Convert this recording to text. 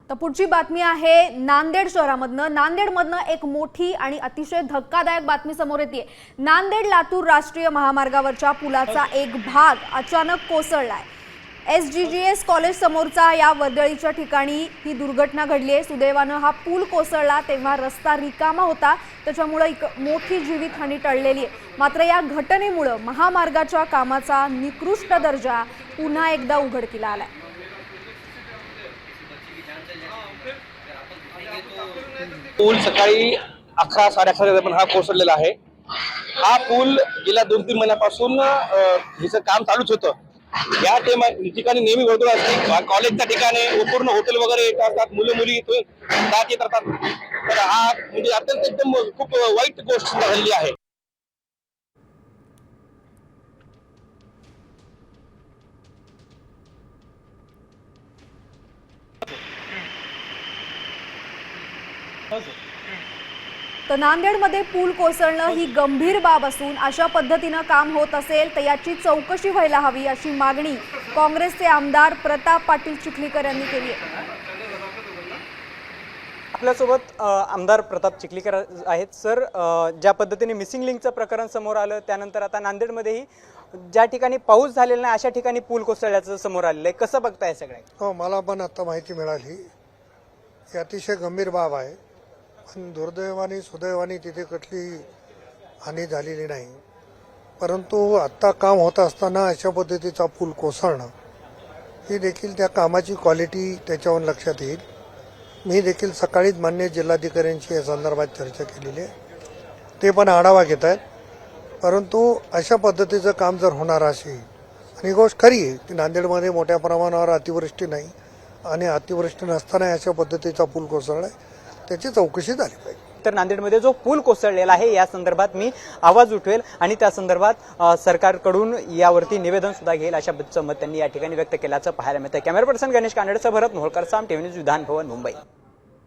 तर पुढची बातमी आहे नांदेड शहरामधनं। नांदेडमधनं एक मोठी आणि अतिशय धक्कादायक बातमी समोर येते। नांदेड लातूर राष्ट्रीय महामार्गावरच्या पुलाचा एक भाग अचानक कोसळलाय। SGGS कॉलेज समोरचा या वर्दळीच्या ठिकाणी ही दुर्घटना घडली आहे। सुदैवाने हा पूल कोसळला तेव्हा रस्ता रिकामा होता, त्याच्यामुळे मोठी जीवितहानी टळलेली आहे। मात्र या घटनेमुळे महामार्गाच्या कामाचा निकृष्ट दर्जा पुन्हा एकदा उघडकीला आलाय। पूल सकाळी 11 साडे 11 दरम्यान हा कोसळलेला आहे। हा पूल गेल्या 2-3 महिन्यापासून हिचं काम चालूच होतं। या ठिकाणी नेहमी वर्दळ असते, कॉलेजच्या ठिकाणी पूर्ण हॉटेल वगैरे येतात, मुलं मुली इथून जात येत राहतात। तर हा म्हणजे अत्यंत एकदम खूप वाईट गोष्ट घडली आहे। तर नांदेडमध्ये पूल कोसळणं ही गंभीर बाब असून अशा पद्धतीने काम होत असेल तर याची चौकशी व्हायला हवी अशी मागणी काँग्रेसचे आमदार प्रताप पाटील चिखलीकर यांनी केली आहे। आपल्यासोबत आमदार प्रताप चिखलीकर आहेत। सर, ज्या पद्धतीने मिसिंग लिंकचं प्रकरण समोर आलं त्यानंतर आता नांदेडमध्येही ज्या ठिकाणी पाऊस झालेला नाही अशा ठिकाणी पूल कोसळल्याचं समोर आलेलं आहे, कसं बघताय सगळे? हो, मला पण आता माहिती मिळाली। ही अतिशय गंभीर बाब आहे, पण दुर्दैवाने सुदैवाने तिथे कुठली हानी झालेली नाही। परंतु आत्ता काम होत असताना अशा पद्धतीचा पूल कोसळणं ही देखील त्या कामाची क्वालिटी त्याच्यावर लक्षात येईल। मी देखील सकाळीच मान्य जिल्हाधिकाऱ्यांशी या संदर्भात चर्चा केलेली आहे, ते पण आढावा घेत आहेत। परंतु अशा पद्धतीचं काम जर होणार असेल, आणि गोष्ट खरी आहे की नांदेडमध्ये मोठ्या प्रमाणावर अतिवृष्टी नाही आणि अतिवृष्टी नसताना अशा पद्धतीचा पूल कोसळलाय, त्याची चौकशी झाली पाहिजे। तर नांदेडमध्ये जो पूल कोसळलेला आहे या संदर्भात मी आवाज उठवेल आणि त्या संदर्भात सरकारकडून यावरती निवेदन सुद्धा घेईल अशा मत त्यांनी या ठिकाणी व्यक्त केल्याचं पाहायला मिळतं। कॅमेरा पर्सन गणेश कानडेसह भरत मोहोळकर, साम टीव्ही न्यूज, विधान भवन, मुंबई।